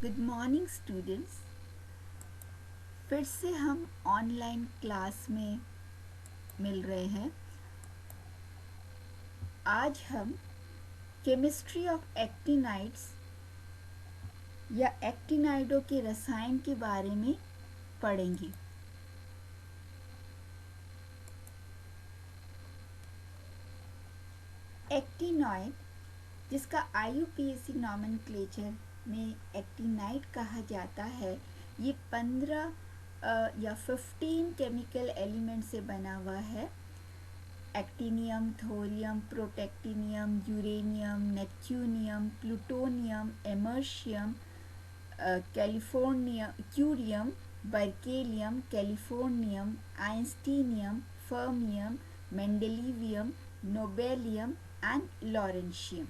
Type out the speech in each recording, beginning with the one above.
Good morning students. फिर से हम ऑनलाइन क्लास में मिल रहे हैं। आज हम केमिस्ट्री ऑफ एक्टिनाइड्स या एक्टिनाइडों के रसायन के बारे में पढ़ेंगे। एक्टिनॉइड, जिसका IUPAC नॉमेनक्लेचर में एक्टिनाइड कहा जाता है, ये 15 या 15 केमिकल एलिमेंट से बना हुआ है। Actinium, thorium, protactinium, uranium, neptunium, plutonium, americium, curium, berkelium, californium, einsteinium, fermium, mendelevium, nobelium and lawrencium.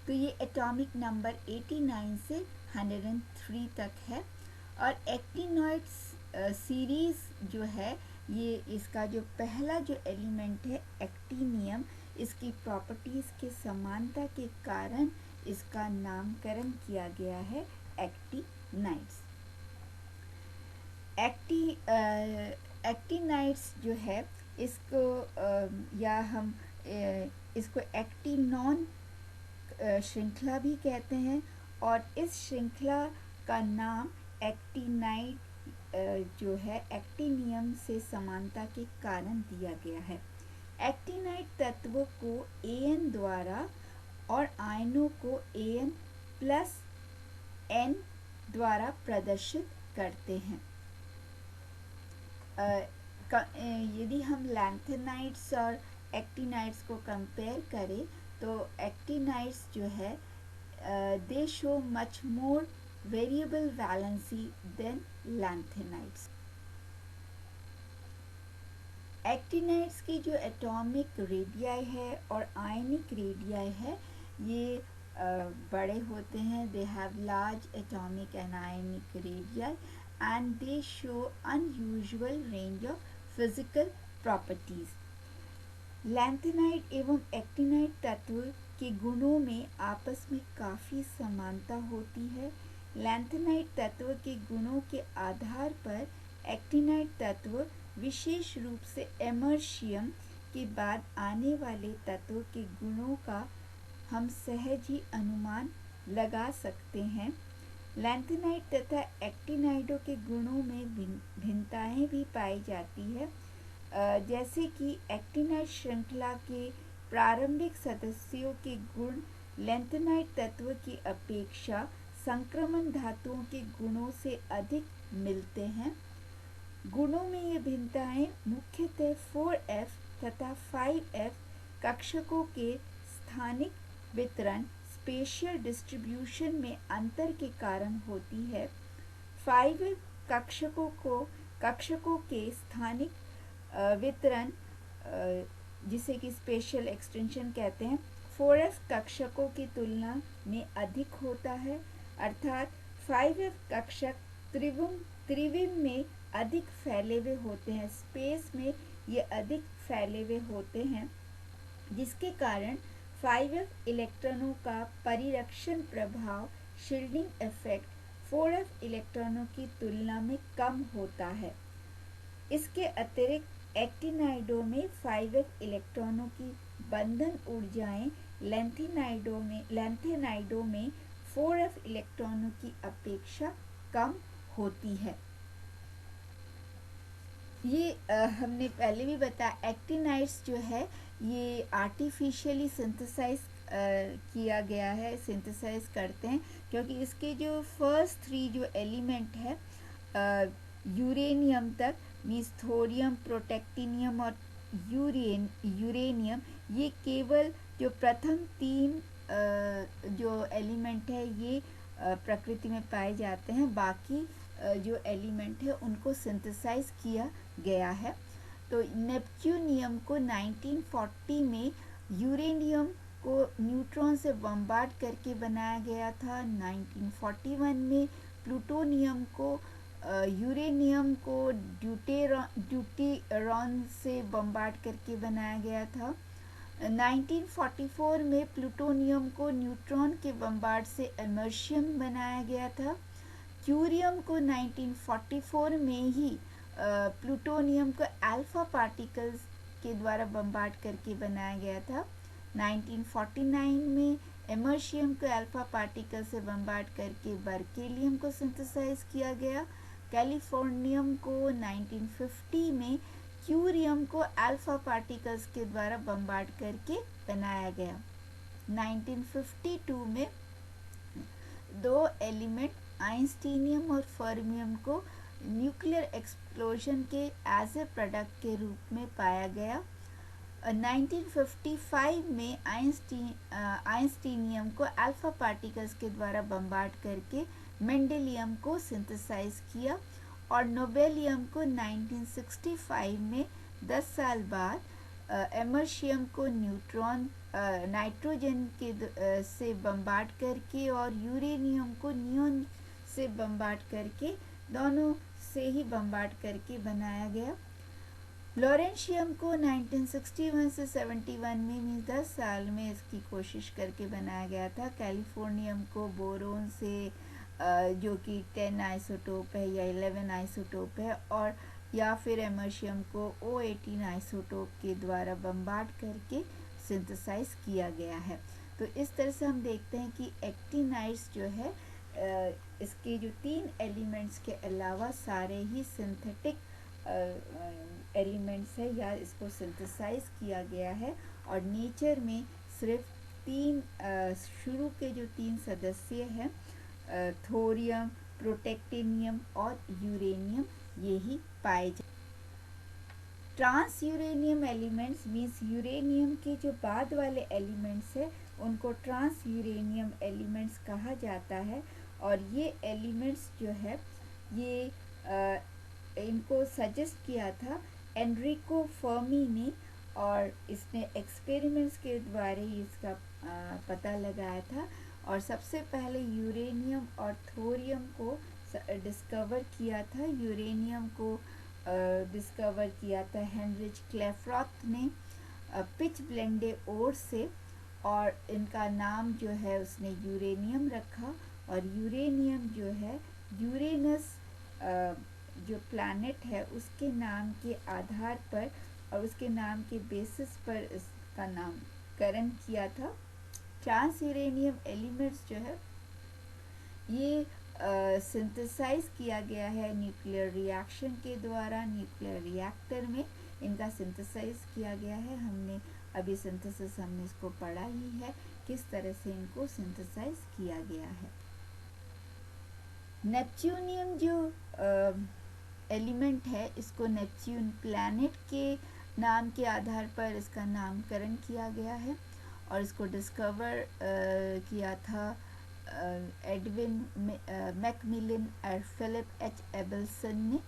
तो ये एटॉमिक नंबर 89 से 103 तक है। और एक्टिनॉइड्स सीरीज जो है, ये इसका जो पहला जो एलिमेंट है एक्टिनियम, इसकी प्रॉपर्टीज के समानता के कारण इसका नामकरण किया गया है एक्टिनाइड्स। एक्टिनाइड्स जो है इसको या हम इसको एक्टिनॉन श्रृंखला भी कहते हैं। और इस श्रृंखला का नाम एक्टिनाइड जो है एक्टिनियम से समानता के कारण दिया गया है। एक्टिनाइड तत्व को An द्वारा और आयनों को An+N द्वारा प्रदर्शित करते हैं। यदि हम लैंथेनाइड्स और एक्टिनाइड्स को कंपेयर करें तो एक्टिनाइड्स जो है they show much more variable valency than lanthanides. Actinides की जो एटॉमिक रेडियाई है और आयनिक रेडियाई है, ये बड़े होते हैं। They have large atomic and ionic radii and they show unusual range of physical properties. Lanthanide एवं एक्टिनाइड तत्व के गुणों में आपस में काफ़ी समानता होती है। लैंथेनाइड तत्व के गुणों के आधार पर एक्टिनाइड तत्व विशेष रूप से एमर्शियम के बाद आने वाले तत्व के गुणों का हम सहज ही अनुमान लगा सकते हैं। लैंथेनाइड तथा एक्टिनाइडों के गुणों में भिन्नताएं भी पाई जाती है। जैसे कि एक्टिनाइड श्रृंखला के प्रारंभिक सदस्यों के गुण लैंथेनाइड तत्व की अपेक्षा संक्रमण धातुओं के गुणों से अधिक मिलते हैं। गुणों में ये भिन्नताएं मुख्यतः 4f तथा 5f कक्षकों के स्थानिक वितरण स्पेशियल डिस्ट्रीब्यूशन में अंतर के कारण होती है। 5f कक्षकों के स्थानिक वितरण, जिसे कि स्पेशल एक्सटेंशन कहते हैं, 4f कक्षकों की तुलना में अधिक होता है। अर्थात 5f कक्षक त्रिविम में अधिक फैले हुए होते हैं, स्पेस में ये अधिक फैले हुए होते हैं, जिसके कारण 5f इलेक्ट्रॉनों का परिरक्षण प्रभाव शील्डिंग इफेक्ट 4f इलेक्ट्रॉनों की तुलना में कम होता है। इसके अतिरिक्त एक्टिनाइडों में 5f इलेक्ट्रॉनों की बंधन ऊर्जाएं लैंथेनाइडों में 4f इलेक्ट्रॉनों की अपेक्षा कम होती है। ये हमने पहले भी बताया, एक्टिनाइड्स जो है ये आर्टिफिशियली सिंथेसाइज किया गया है, सिंथेसाइज करते हैं, क्योंकि इसके जो फर्स्ट 3 जो एलिमेंट है यूरेनियम तक, मीन्स थोरियम, प्रोटेक्टिनियम और यूरेनियम, ये केवल जो प्रथम 3 जो एलिमेंट है ये प्रकृति में पाए जाते हैं। बाकी जो एलिमेंट है उनको सिंथेसाइज किया गया है। तो नेपच्यूनियम को 1940 में यूरेनियम को न्यूट्रॉन से बम्बार्ड करके बनाया गया था। 1941 में प्लूटोनियम को यूरेनियम को ड्यूटेरॉन से बम्बार्ड करके बनाया गया था। 1944 में प्लूटोनियम को न्यूट्रॉन के बम्बार्ड से एमर्शियम बनाया गया था। क्यूरियम को 1944 में ही प्लूटोनियम को अल्फा पार्टिकल्स के द्वारा बम्बार्ड करके बनाया गया था। 1949 में एमर्शियम को अल्फा पार्टिकल से बम्बार्ड करके बर्केलियम को सिंथेसाइज किया गया। कैलिफोर्नियम को 1950 में क्यूरियम को अल्फा पार्टिकल्स के द्वारा बम्बार्ड करके बनाया गया। 1952 में दो एलिमेंट आइंस्टीनियम और फर्मियम को न्यूक्लियर एक्सप्लोजन के एज ए प्रोडक्ट के रूप में पाया गया। 1955 में आइंस्टीनियम को अल्फा पार्टिकल्स के द्वारा बम्बार्ड करके मेंडेलियम को सिंथेसाइज किया और नोबेलियम को 1965 में 10 साल बाद एमर्शियम को नाइट्रोजन के से बम्बार्ड करके और यूरेनियम को नियॉन से बम्बार्ड करके, दोनों से ही बम्बार्ड करके बनाया गया। लॉरेंशियम को 1961 से 71 में 10 साल में इसकी कोशिश करके बनाया गया था। कैलिफोर्नियम को बोरोन से जो कि 10 आइसोटोप है या 11 आइसोटोप है, और या फिर एमर्शियम को O18 आइसोटोप के द्वारा बम्बार्ड करके सिंथेसाइज किया गया है। तो इस तरह से हम देखते हैं कि एक्टिनाइड्स जो है इसके जो 3 एलिमेंट्स के अलावा सारे ही सिंथेटिक एलिमेंट्स है या इसको सिंथेसाइज किया गया है, और नेचर में सिर्फ 3 शुरू के जो 3 सदस्य हैं थोरियम, प्रोटेक्टिनियम और यूरेनियम, ये ही पाए जाते। Transuranium elements means uranium के जो बाद वाले एलिमेंट्स है उनको ट्रांस यूरेनियम एलिमेंट्स कहा जाता है। और ये एलिमेंट्स जो है ये इनको सजेस्ट किया था एनरिको फर्मी ने, और इसने एक्सपेरिमेंट्स के द्वारा ही इसका पता लगाया था। और सबसे पहले यूरेनियम और थोरियम को डिस्कवर किया था। यूरेनियम को डिस्कवर किया था हेनरिच क्लेफ्रॉथ ने पिच ब्लेंडे ओर से, और इनका नाम जो है उसने यूरेनियम रखा। और यूरेनियम जो है यूरेनस जो प्लैनेट है उसके नाम के आधार पर और उसके नाम के बेसिस पर इसका नामकरण किया था। ट्रांस यूरेनियम एलिमेंट्स जो है ये सिंथेसाइज किया गया है न्यूक्लियर रिएक्शन के द्वारा। न्यूक्लियर रिएक्टर में इनका सिंथेसाइज किया गया है। हमने अभी सिंथेसिस हमने इसको पढ़ा ही है, किस तरह से इनको सिंथेसाइज किया गया है। नेपच्यूनियम जो एलिमेंट है इसको नेपच्यून प्लैनेट के नाम के आधार पर इसका नामकरण किया गया है, और इसको डिस्कवर किया था एडविन मैकमिलन और फिलिप एच एबल्सन ने।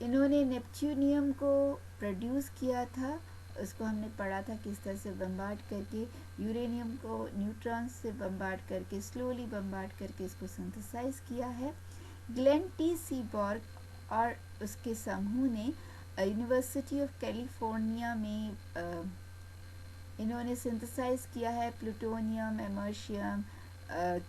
इन्होंने नेपच्यूनियम को प्रोड्यूस किया था, उसको हमने पढ़ा था किस तरह से बम्बार्ड करके यूरेनियम को न्यूट्रॉन से बम्बार्ड करके स्लोली बम्बार्ड करके इसको सिंथेसाइज किया है। ग्लेन टी सीबॉर्ग और उसके समूह ने यूनिवर्सिटी ऑफ कैलिफोर्निया में इन्होंने सिंथेसाइज किया है plutonium, americium,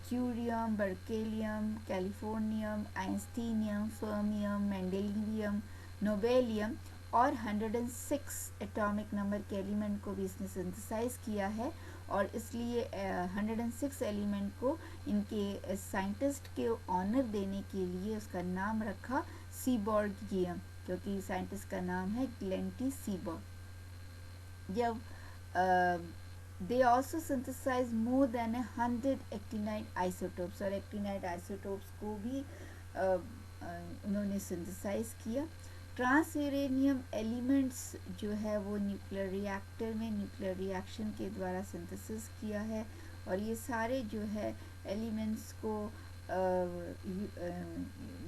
curium, berkelium, californium, einsteinium, fermium, mendelevium, nobelium और 106 एटॉमिक नंबर के एलिमेंट को भी इसने सिंथेसाइज किया है। और इसलिए 106 एलिमेंट को इनके साइंटिस्ट के ऑनर देने के लिए उसका नाम रखा सीबॉर्गियम, क्योंकि साइंटिस्ट का नाम है ग्लेन टी सीबॉर्ग। जब they also synthesize more than 100 actinide isotopes, और actinide isotopes को भी उन्होंने सिंथेसाइज किया। ट्रांस यूरेनियम एलिमेंट्स जो है वो न्यूक्लियर रिएक्टर में न्यूक्लियर रिएक्शन के द्वारा सिंथेसिस किया है, और ये सारे जो है एलिमेंट्स को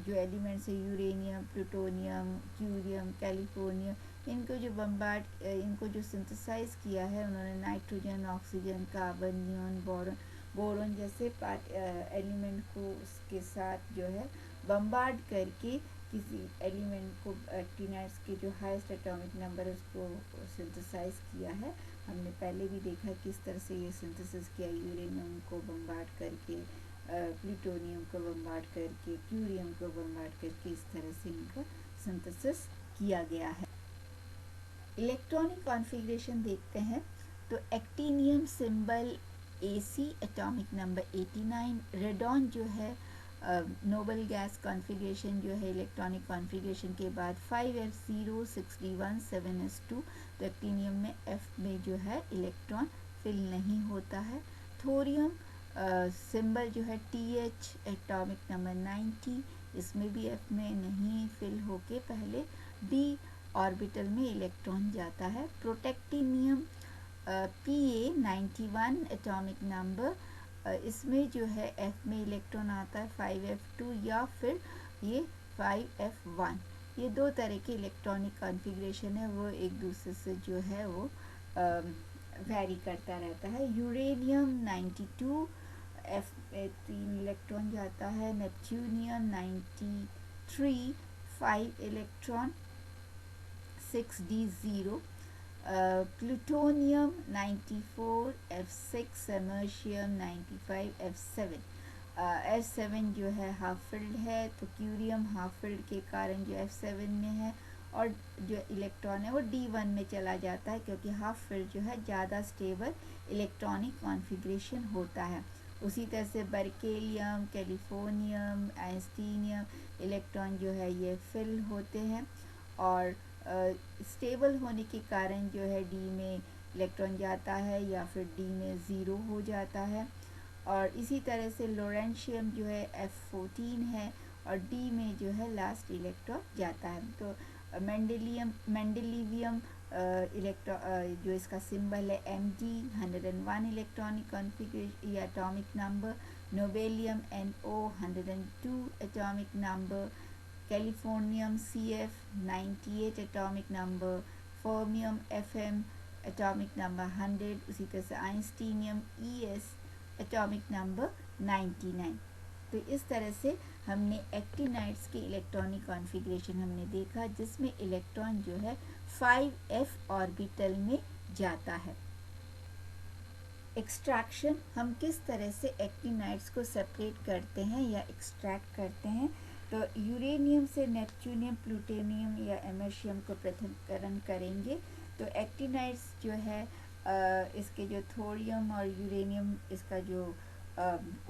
जो एलिमेंट्स है यूरेनियम, प्लूटोनियम, क्यूरियम, कैलिफोर्नियम, इनको जो इनको जो सिंथेसाइज किया है उन्होंने nitrogen, oxygen, carbon, neon, boron जैसे एलिमेंट को उसके साथ जो है बम्बार्ड करके किसी एलिमेंट को एक्टिनाइड्स के जो हाईएस्ट एटॉमिक नंबर है उसको सिंथेसाइज किया है। हमने पहले भी देखा किस तरह से ये सिंथेसिस किया यूरेनियम को बम्बार्ड करके प्लूटोनियम को बम्बार्ड करके, क्यूरियम को बम्बार्ड करके इस तरह से इनका सिंथेसिस किया गया है। इलेक्ट्रॉनिक कॉन्फ़िगरेशन देखते हैं तो actinium symbol AC, atomic number 89। Radon जो है नोबल गैस कॉन्फ़िगरेशन जो है इलेक्ट्रॉनिक कॉन्फ़िगरेशन के बाद 5s0 61 7s2। तो एक्टिनियम में F में जो है इलेक्ट्रॉन फिल नहीं होता है। थोरियम सिंबल जो है TH, एटॉमिक नंबर 90, इसमें भी F में नहीं फिल होके पहले D ऑर्बिटल में इलेक्ट्रॉन जाता है। प्रोटेक्टिनियम PA 91, एटॉमिक नंबर, इसमें जो है F में इलेक्ट्रॉन आता है 5f2 या फिर ये 5f1। ये दो तरह के इलेक्ट्रॉनिक कॉन्फ़िगरेशन है, वो एक दूसरे से जो है वो वैरी करता रहता है। यूरेनियम 92, F में 3 इलेक्ट्रॉन जाता है। Neptunium 93, 5 electron 6d0। Plutonium 94, F6। समर्शियम 95, F7। F7 जो है हाफ फिल्ड है, तो क्यूरियम हाफ फिल्ड के कारण जो F7 में है, और जो इलेक्ट्रॉन है वो D1 में चला जाता है, क्योंकि हाफ फिल्ड जो है ज़्यादा स्टेबल इलेक्ट्रॉनिक कॉन्फ़िगरेशन होता है। उसी तरह से बर्केलियम, कैलिफोर्नियम, आइंस्टीनियम इलेक्ट्रॉन जो है ये फिल होते हैं, और स्टेबल होने के कारण जो है डी में इलेक्ट्रॉन जाता है या फिर डी में ज़ीरो हो जाता है। और इसी तरह से लोरेंशियम जो है F14 है, और डी में जो है लास्ट इलेक्ट्रॉन जाता है। तो मेंडेलिवियम इलेक्ट्रॉन जो इसका सिंबल है Mg, 101 इलेक्ट्रॉनिक कॉन्फ़िगरेशन या atomic number. Nobelium NO, 102 atomic number. Californium CF, 98 atomic number. Fermium FM, atomic number 100। उसी तरह से आइंस्टीनियम ES, एटॉमिक नंबर 99। तो इस तरह से हमने एक्टिनाइड्स के इलेक्ट्रॉनिक कॉन्फ़िगरेशन हमने देखा, जिसमें इलेक्ट्रॉन जो है 5f ऑर्बिटल में जाता है। एक्सट्रैक्शन, हम किस तरह से एक्टिनाइड्स को सेपरेट करते हैं या एक्सट्रैक्ट करते हैं। तो यूरेनियम से नेपच्यूनियम, प्लूटोनियम या एमर्शियम को पृथक्करण करेंगे। तो एक्टिनाइड्स जो है इसके जो थोरियम और यूरेनियम इसका जो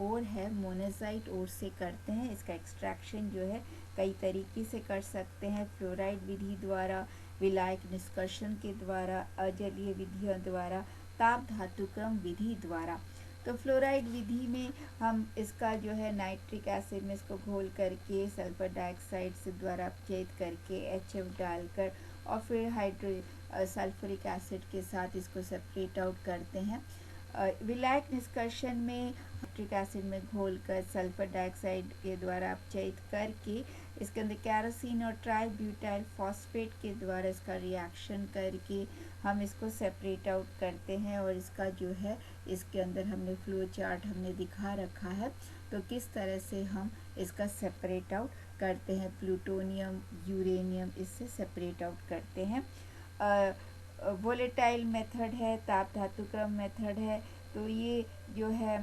ओर है मोनेज़ाइट ओर से करते हैं। इसका एक्सट्रैक्शन जो है कई तरीके से कर सकते हैं, फ्लोराइड विधि द्वारा, विलायक निष्कर्षण के द्वारा, अजलीय विधियों द्वारा, ताप धातुक्रम विधि द्वारा। तो फ्लोराइड विधि में हम इसका जो है नाइट्रिक एसिड में इसको घोल करके सल्फर डाइऑक्साइड से द्वारा अपचयित करके HF डालकर और फिर सल्फ्यूरिक एसिड के साथ इसको सेपरेट आउट करते हैं। विलायक निष्कर्षण में नाइट्रिक एसिड में घोलकर सल्फर डाइऑक्साइड के द्वारा अपचयित करके इसके अंदर कैरोसिन और ट्राईब्यूटाइल फॉस्फेट के द्वारा इसका रिएक्शन करके हम इसको सेपरेट आउट करते हैं। और इसका जो है इसके अंदर हमने फ्लो चार्ट हमने दिखा रखा है, तो किस तरह से हम इसका सेपरेट आउट करते हैं। प्लूटोनियम, यूरेनियम इससे सेपरेट आउट करते हैं। वोलेटाइल मेथड है, ताप धातुक्रम मेथड है। तो ये जो है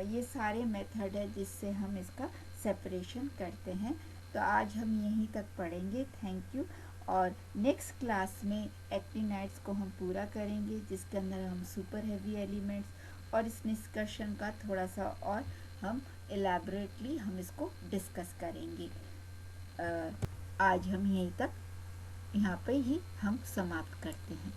ये सारे मेथड है जिससे हम इसका सेपरेशन करते हैं। तो आज हम यहीं तक पढ़ेंगे। Thank you. और नेक्स्ट क्लास में एक्टिनाइड्स को हम पूरा करेंगे, जिसके अंदर हम सुपर हेवी एलिमेंट्स और इस निष्कर्षण का थोड़ा सा और हम एलैबोरेटली हम इसको डिस्कस करेंगे। आज हम यहीं तक यहाँ पे ही हम समाप्त करते हैं।